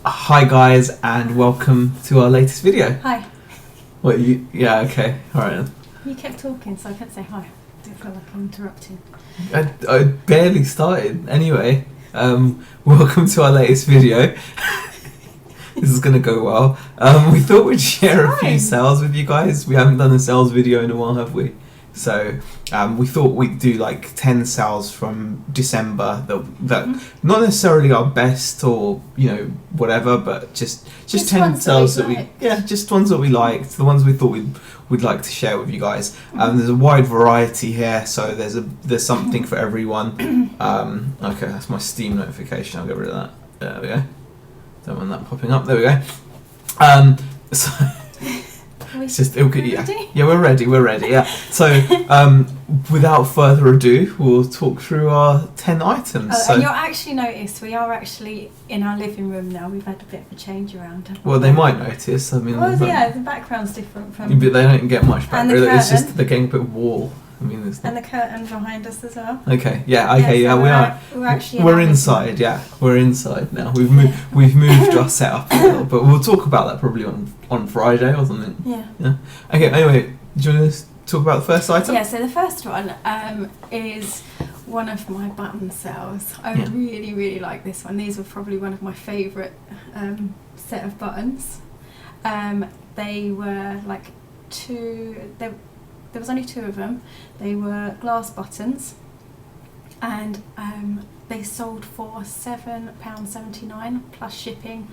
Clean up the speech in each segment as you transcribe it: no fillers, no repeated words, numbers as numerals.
Hi guys, and welcome to our latest video. Hi. What you? Yeah, okay, all right. Then. You kept talking, so I can't say hi. I do feel like I'm interrupting. I barely started. Anyway, welcome to our latest video. This is gonna go well. We thought we'd share a few sales with you guys. We haven't done a sales video in a while, have we? So we thought we'd do like 10 sales from December that not necessarily our best or whatever, but just 10 sales that we just ones that we liked, the ones we thought we'd like to share with you guys. There's a wide variety here, so there's something for everyone. Okay, that's my Steam notification. I'll get rid of that. There we go. Don't want that popping up. There we go. So. It's just we're ready. Yeah. So without further ado, we'll talk through our 10 items. And you'll actually notice we are actually in our living room now. We've had a bit of a change around. Well, they might notice. I mean, the background's different from. But they don't get much background. It's just they're getting a bit of wall. I mean, and the curtain behind us as well. Okay. Yeah. We're inside. Yeah, we're inside now. We've moved our setup a little, but we'll talk about that probably on Friday or something. Yeah. Okay. Anyway, do you want to talk about the first item? Yeah. So the first one is one of my button sales. I really, really like this one. These were probably one of my favourite set of buttons. They were like there was only 2 of them. They were glass buttons, and they sold for £7.79 plus shipping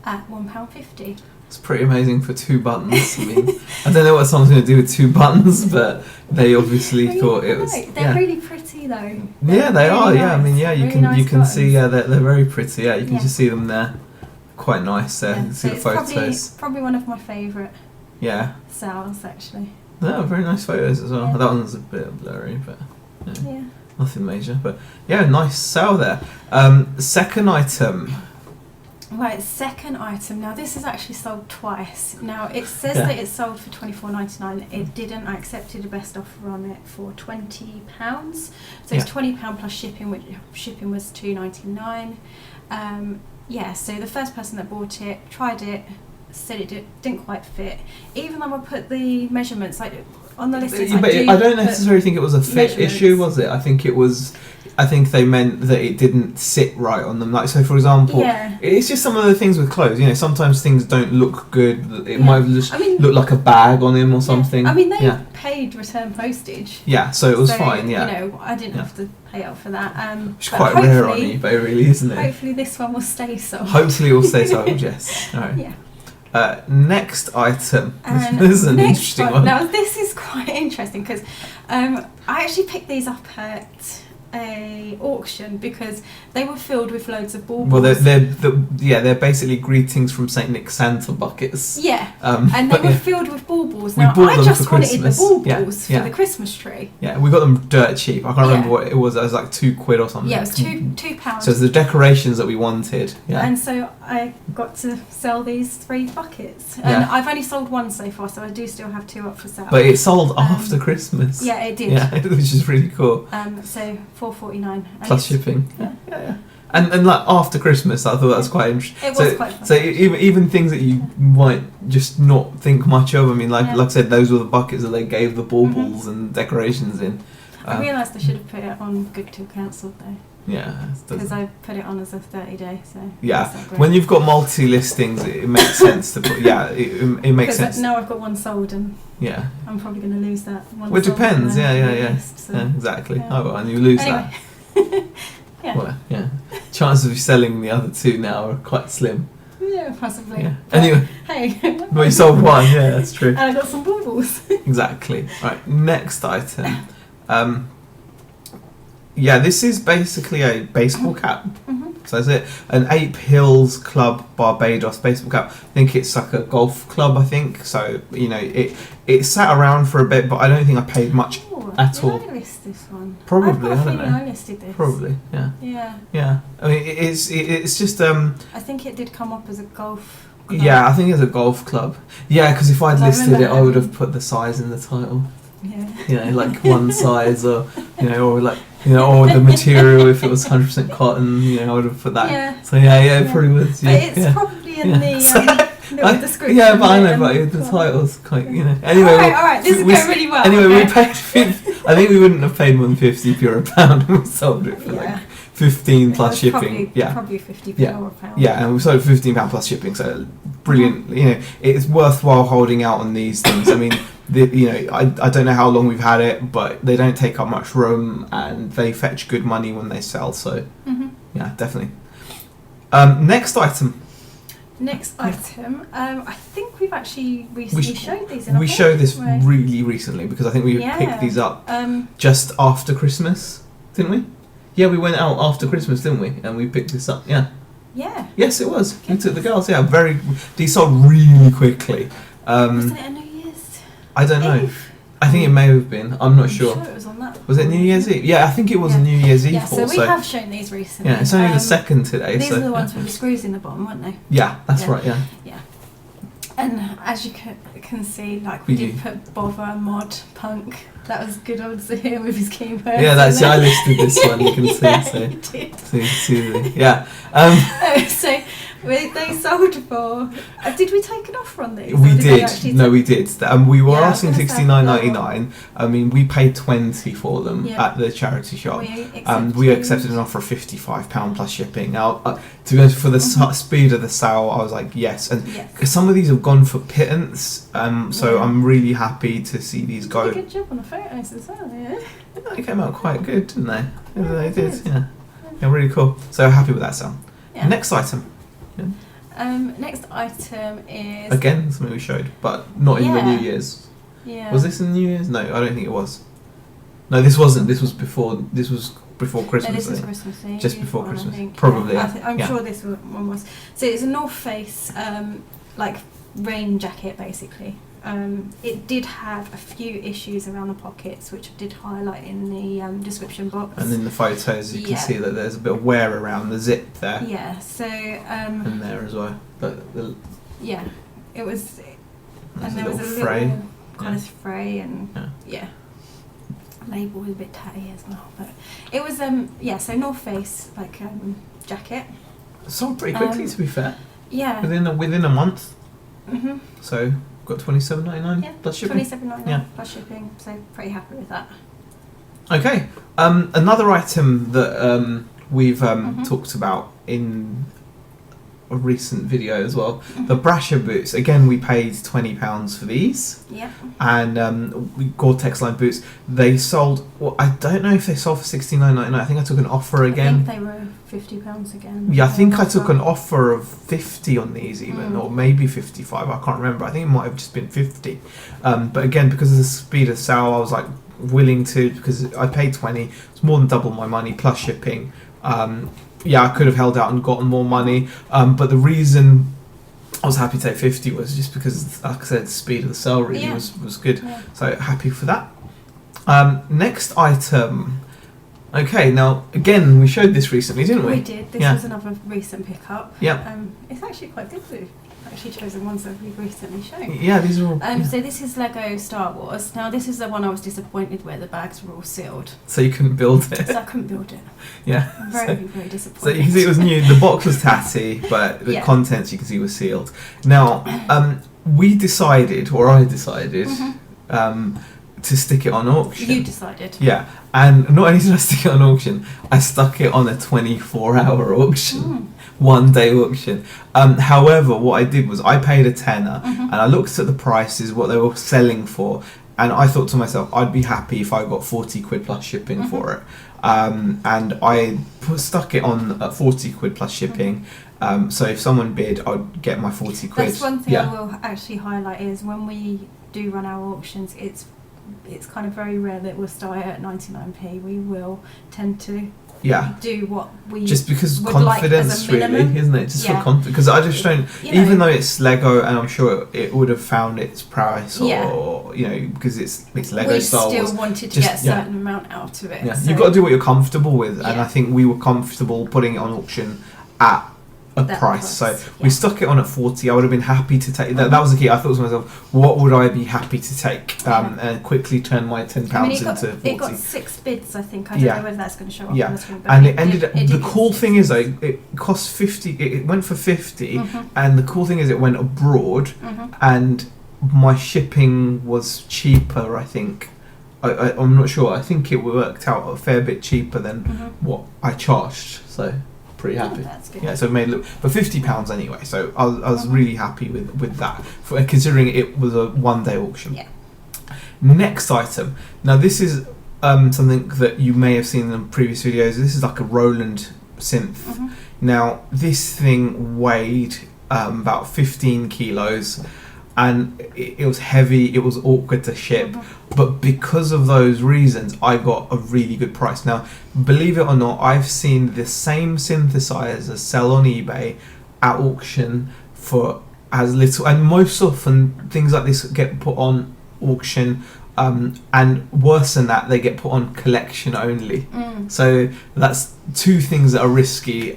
at £1.50. It's pretty amazing for 2 buttons. I mean, I don't know what someone's going to do with 2 buttons, but they obviously thought it was. They're really pretty though. Yeah, they are. Yeah, I mean, you can buttons. See. Yeah, they're very pretty. Yeah, you can just see them there. Quite nice there. You see the photos. It's probably one of my favourite. Sales actually. No, very nice photos as well. Yeah. That one's a bit blurry, but nothing major. But nice sale there. Second item. Right, second item. Now this is actually sold twice. Now it says that it's sold for £24.99. It didn't. I accepted a best offer on it for £20. So it's £20 plus shipping, which shipping was £2.99. So the first person that bought it tried it. Said it didn't quite fit, even though I put the measurements like on the listings. But I don't necessarily think it was a fit issue, was it? I think they meant that it didn't sit right on them. Like, so for example, it's just some of the things with clothes. Sometimes things don't look good. It might have just looked like a bag on him or something. I mean, they paid return postage. Yeah, so it was fine. I didn't have to pay out for that. It's quite rare on eBay, really, isn't it? Hopefully, this one will stay sold. Hopefully, it will stay sold. Yes. All right. Yeah. Next item. This is an interesting one. Now this is quite interesting because I actually picked these up at a auction because they were filled with loads of baubles. Well, they're basically greetings from Saint Nick Santa buckets. Yeah, and they were filled with baubles. We now bought I them just for wanted Christmas. the baubles for the Christmas tree. Yeah, we got them dirt cheap. I can't remember what it was. It was like £2 or something. Yeah, it was £2. So it's the decorations that we wanted. Yeah. And so I got to sell these 3 buckets, and I've only sold 1 so far, so I do still have 2 up for sale. But it sold after Christmas. Yeah, it did. Yeah, which is really cool. So £4.49 plus shipping. Yeah. And like after Christmas, I thought that was quite interesting. It was quite fun. So even things that you might just not think much of. I mean, like I said, those were the buckets that they gave the baubles and decorations in. I realised I should have put it on good till cancelled though. Yeah, because I put it on as a 30-day. So when you've got multi listings, it makes sense to put. Yeah, it makes sense. Now I've got 1 sold, and I'm probably going to lose that one. Well, it depends. Yeah, exactly. Yeah. Oh, well, and you lose that. Well, chances of you selling the other 2 now are quite slim. Yeah, possibly. Yeah. Anyway. Hey. Well, you sold 1. Yeah, that's true. And I got some baubles. Exactly. Right. Next item. This is basically a baseball cap. So that's it. An Ape Hills Club Barbados baseball cap. I think it's like a golf club, I think. So, it sat around for a bit, but I don't think I paid much at all. Did I list this one? Probably, I don't know. I listed this. Probably, yeah. I mean, it's just... I think it did come up as a golf club. Yeah, I think it's a golf club. Yeah, because if I'd listed it, I would have put the size in the title. Yeah. Like one size, or or like or the material if it was 100% cotton. I would have put that. Yeah. So it probably would. But it's probably in the little description. Yeah, but I know, bit but and- the title's quite, you know. Anyway, all right, this is going really well. Anyway, okay. we paid. I think we wouldn't have paid more than 50p a pound, and we sold it for like 15 plus It was shipping. Probably 50p Yeah. or a pound. Yeah, and we sold it for £15 plus shipping, so brilliant. You know, it's worthwhile holding out on these things. I mean, I don't know how long we've had it, but they don't take up much room, and they fetch good money when they sell. So, yeah, definitely. Next item. I think we've actually recently showed these. We showed this really recently because I think we picked these up just after Christmas, didn't we? Yeah, we went out after Christmas, didn't we? And we picked this up. Yeah. Yeah. Yes, it was. We took the girls. Yeah, these sold really quickly. Wasn't it a New Year's? I don't know. Eve? I think it may have been. I'm not sure. It was on that. Was it New Year's Eve? Yeah, I think it was a New Year's Eve. Yeah, so we have shown these recently. Yeah, it's only the second today. These are the ones with the screws in the bottom, weren't they? Yeah, that's right. Yeah. Yeah. And as you can see, like we did put Bother, Mod, Punk. That was good old Zaheer with his keyboard. Yeah, that's I listed this one. You can see. Yeah, So, you did. see, yeah. So they sold for. Did we take an offer on these? We did. No, we did. We were asking $69.99. I mean, we paid $20 for them at the charity shop. We accepted an offer of £55 plus shipping. Now, to be honest, for the speed of the sale, I was like, yes. And some of these have gone for pittance. So I'm really happy to see these go. Did a good job on the photos as well. Yeah. They came out quite good, didn't they? Yeah, they did. Yeah. Yeah, really cool. So happy with that sale. Yeah. Next item. Next item is again something we showed, but not in the New Year's. Yeah. Was this in the New Year's? No, I don't think it was. No, this wasn't. This was before. This was before Christmas. No, this was Christmas Eve. Just before Christmas, I think. probably. I'm sure this one was. So it's a North Face, like rain jacket, basically. It did have a few issues around the pockets, which I did highlight in the description box. And in the photos, you can see that there's a bit of wear around the zip there. Yeah. So. And there as well. Yeah, it was. And there was a fray. Little kind of fray and label was a bit tatty as well, but it was so North Face jacket. Sold pretty quickly, to be fair. Yeah. Within a month. Mhm. So got $27.99 plus shipping. $27.99 plus shipping. So pretty happy with that. Okay. Another item that we've talked about in a recent video as well. The Brasher boots. Again, we paid £20 for these. Yeah. And we Gore-Tex line boots. They sold. Well, I don't know if they sold for $69.99. I think I took an offer again. I think they were £50 again. Yeah, I think I took an offer of 50 on these even, or maybe 55. I can't remember. I think it might have just been 50. But again, because of the speed of sale, I was like willing to, because I paid 20. It's more than double my money plus shipping. I could have held out and gotten more money, but the reason I was happy to take 50 was just because, like I said, the speed of the sale really was good. Yeah. So happy for that. Next item. Okay, now again we showed this recently, didn't we? We did. This was another recent pickup. Yeah. It's actually quite good we've actually chosen ones that we've recently shown. Yeah, these are all. So this is Lego Star Wars. Now this is the one I was disappointed where the bags were all sealed. So you couldn't build it. So I couldn't build it. Yeah. I'm very disappointed. So you can see it was new. The box was tatty, but the contents you can see were sealed. Now, I decided to stick it on auction. You decided. Yeah, and not only did I stick it on auction, I stuck it on a 24-hour auction. 1 day auction. However, what I did was I paid a tenner and I looked at the prices, what they were selling for, and I thought to myself, I'd be happy if I got 40 quid plus shipping for it. And I stuck it on at 40 quid plus shipping. So if someone bid, I'd get my 40 quid. That's one thing I will actually highlight is when we do run our auctions, it's kind of very rare that we'll start at 99p. We will tend to do what we just because would confidence, like as a minimum. Really, isn't it? Just for confidence, because I just don't. Even though it's Lego, and I'm sure it would have found its price, or because it's Lego Star Wars. We still wanted to get a certain amount out of it. Yeah, so you've got to do what you're comfortable with, and I think we were comfortable putting it on auction at price. So yeah. we stuck it on at 40. I would have been happy to take that. That was the key. I thought to myself, what would I be happy to take? And quickly turn my £10 into 40. It got 6 bids, I think. I don't know whether that's going to show up on the screen. But and it ended up. The cool thing is though, it cost 50. It went for 50, and the cool thing is it went abroad, and my shipping was cheaper. I think. I'm not sure. I think it worked out a fair bit cheaper than what I charged. So pretty happy. That's good. Yeah, so it made it look for £50 anyway. So I was really happy with that, considering it was a 1-day auction. Yeah. Next item. Now this is something that you may have seen in previous videos. This is like a Roland Synth. Now this thing weighed about 15 kilos. And it was heavy, it was awkward to ship, but because of those reasons, I got a really good price. Now, believe it or not, I've seen the same synthesizer sell on eBay at auction for as little, and most often things like this get put on auction, and worse than that, they get put on collection only. So that's two things that are risky.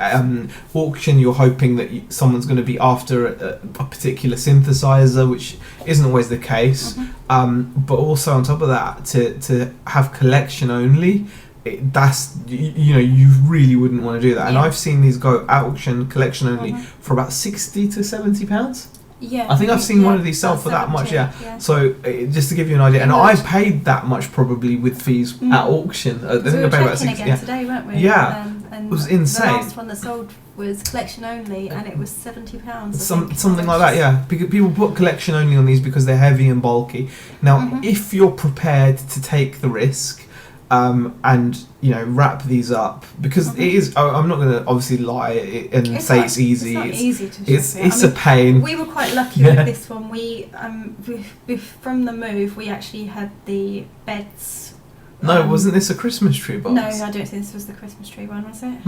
Auction, you're hoping that someone's going to be after a particular synthesizer, which isn't always the case. But also on top of that, to have collection only, that's you really wouldn't want to do that. And I've seen these go at auction collection only for about £60 to £70. Yeah, I think I've seen one of these sell for that much. Yeah. So just to give you an idea, and I paid that much probably with fees at auction. I think I paid about 60. Again today, weren't we? Yeah, and it was insane. The last one that sold was collection only, and it was £70. Something like that. Yeah, because people put collection only on these because they're heavy and bulky. Now, if you're prepared to take the risk, and wrap these up, because it is. I'm not going to obviously lie and say it's easy. It's not easy to ship. It's a pain. We were quite lucky with this one. We from the move, we actually had the beds. No, wasn't this a Christmas tree box? No, I don't think this was the Christmas tree one, was it?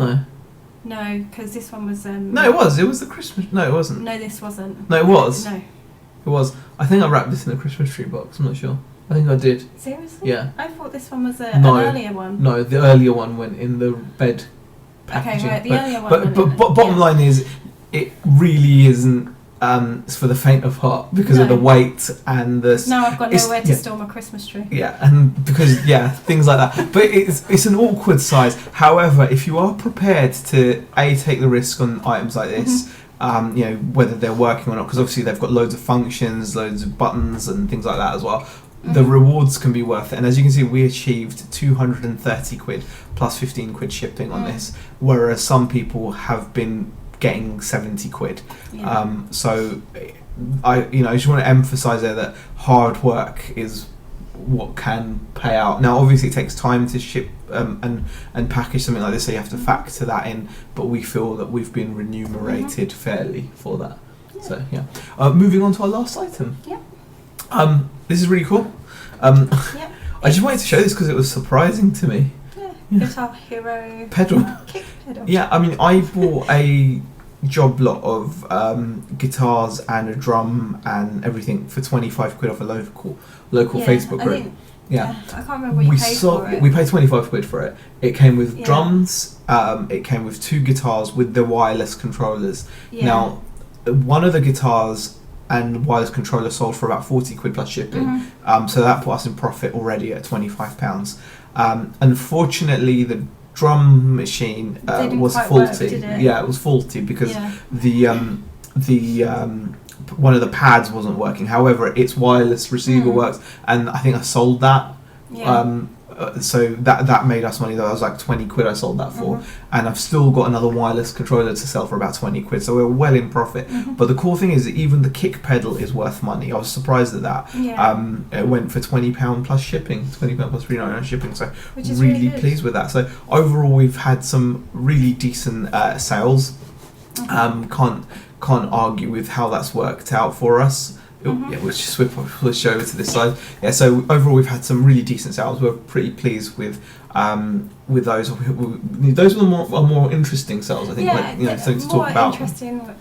No, because this one was. No, it was. It was the Christmas. No, it wasn't. No, this wasn't. No, it was. No, it was. I think I wrapped this in a Christmas tree box. I'm not sure. I think I did. Seriously? Yeah. I thought this one was an earlier one. No, the earlier one went in the bed packaging. Okay, right, the earlier one. But bottom line is, it really isn't it's for the faint of heart because of the weight and the... Now I've got nowhere to store my Christmas tree. Yeah, and because, things like that. But it's an awkward size. However, if you are prepared to, take the risk on items like this, whether they're working or not, because obviously they've got loads of functions, loads of buttons and things like that as well, the rewards can be worth it. And as you can see, we achieved 230 quid plus 15 quid shipping on this, whereas some people have been getting 70 quid. So I just want to emphasize there that hard work is what can pay out. Now obviously it takes time to ship and package something like this, so you have to factor that in, but we feel that we've been remunerated fairly for that. So moving on to our last item. This is really cool. I just wanted to show this because it was surprising to me. Guitar Hero pedal. Kick pedal. Yeah, I mean, I bought a job lot of guitars and a drum and everything for 25 quid off a local Facebook group. I can't remember what you paid for it. We paid 25 quid for it. It came with drums. It came with 2 guitars with the wireless controllers. Now, one of the guitars and wireless controller sold for about 40 quid plus shipping. So that put us in profit already at £25. Unfortunately, the drum machine was faulty. It was faulty because the one of the pads wasn't working. However, its wireless receiver works, and I think I sold that. So that made us money. Though, I was like 20 quid I sold that for, and I've still got another wireless controller to sell for about 20 quid. So we're well in profit. But the cool thing is that even the kick pedal is worth money. I was surprised at that. It went for £20 plus shipping, £20 plus £3.99 shipping. So really pleased with that. So overall, we've had some really decent sales. Can't argue with how that's worked out for us. We'll just switch over to this side. So overall, we've had some really decent sales. We're pretty pleased with those. Those were more interesting sales, I think. Something to talk about. Interesting.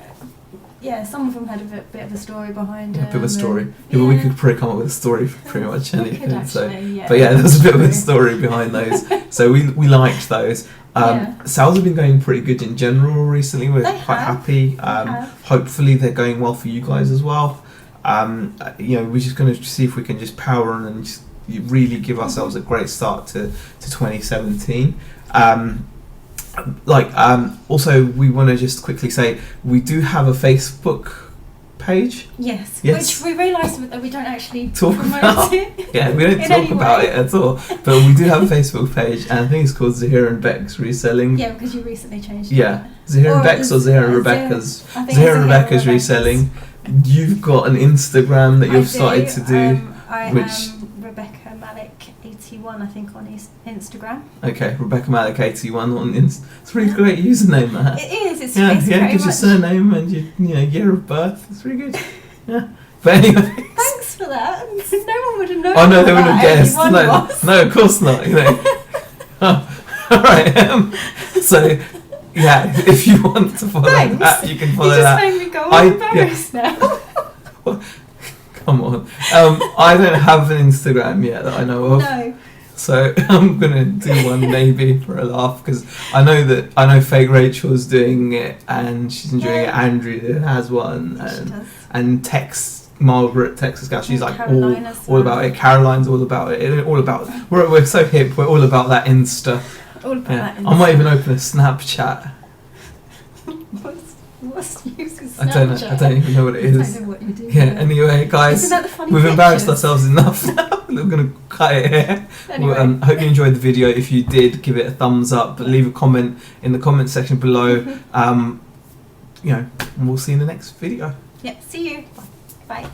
Yeah, some of them had a bit of a story behind them. A bit of a story. But we could probably come up with a story for pretty much anything. But there was a bit of a story behind those. So we liked those. Sales have been going pretty good in general recently. We're quite happy. Hopefully they're going well for you guys as well. We're just going to see if we can just power on and just really give ourselves a great start to 2017. Also, we want to just quickly say we do have a Facebook page. Yes. Which we realised that we don't actually talk promote it. Yeah, we don't talk about it at all. But we do have a Facebook page, and I think it's called Zaheer and Beck's Reselling. Yeah, because you recently changed it. Yeah, Zaheer and Beck's or Zaheer and Rebecca's. Zaheer and Rebecca's Reselling. You've got an Instagram that you've started to do. I am Rebecca Malik 81, I think, on Instagram. Okay, Rebecca Malik 81 on Insta. It's a really great username, that. It is. It's gives your surname and your year of birth. It's really good. Yeah. But anyway. Thanks for that. No one would have known. Oh no, they wouldn't have guessed. No, of course not. All right. So. Yeah, if you want to follow that, you can follow that. You just made me go all embarrassed now. Come on. I don't have an Instagram yet that I know of. No. So I'm going to do one maybe for a laugh, because I know Fake Rachel's doing it and she's enjoying it. Andrea has one. And Margaret, Texas gal, she's like all about it. Caroline's all about it. We're so hip, we're all about that Insta. All about that Insta. I might even open a Snapchat. What's using Snapchat? I don't even know what it is. I don't know what you do. Yeah, anyway, guys, we've embarrassed ourselves enough now. We're going to cut it here. Anyway. Hope you enjoyed the video. If you did, give it a thumbs up. Leave a comment in the comment section below. And we'll see you in the next video. Yeah, see you. Bye.